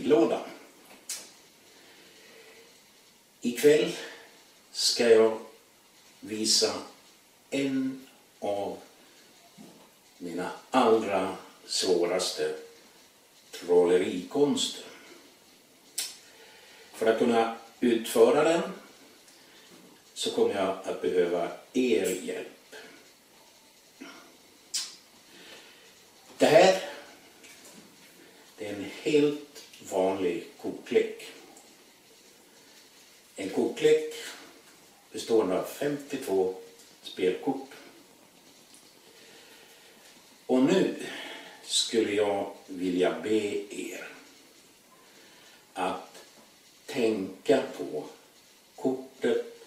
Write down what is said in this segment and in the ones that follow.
trollerilådan. Ikväll ska jag visa en av mina allra svåraste trollerikonster. För att kunna utföra den så kommer jag att behöva er hjälp. Det här är en helt vanlig kortlek. En kortlek bestående av 52 spelkort. Och nu skulle jag vilja be er att tänka på kortet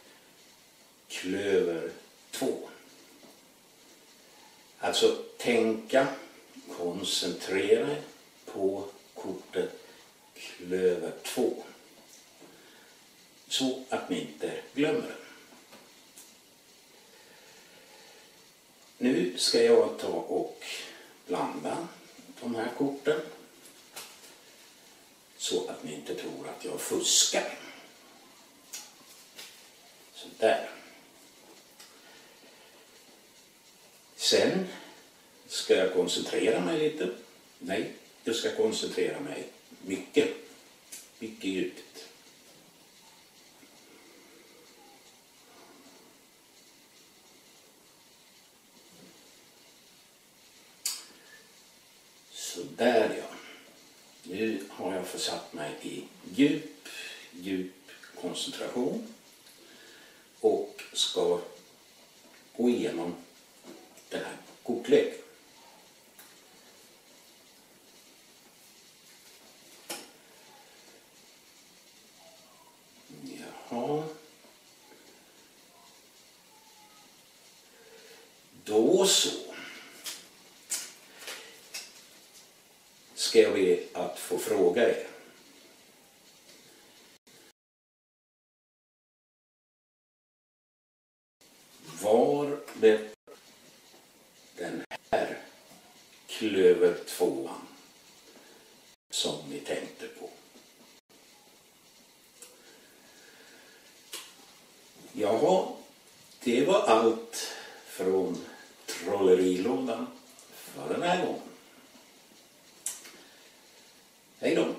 klöver 2. Alltså tänka, koncentrera på kortet klöver 2. Så att ni inte glömmer det. Nu ska jag ta och blanda de här korten så att ni inte tror att jag fuskar. Så där. Sen ska jag koncentrera mig lite. Nej, jag ska koncentrera mig mycket djupt. Så där ja. Nu har jag försatt mig i djup koncentration och ska gå igenom den här kortleken. Jaha. Då så. Ska jag be att få fråga er. Var det den här klöver 2:an som ni tänkte på? Jaha, det var allt från trollerilådan för den här gången. Hej då!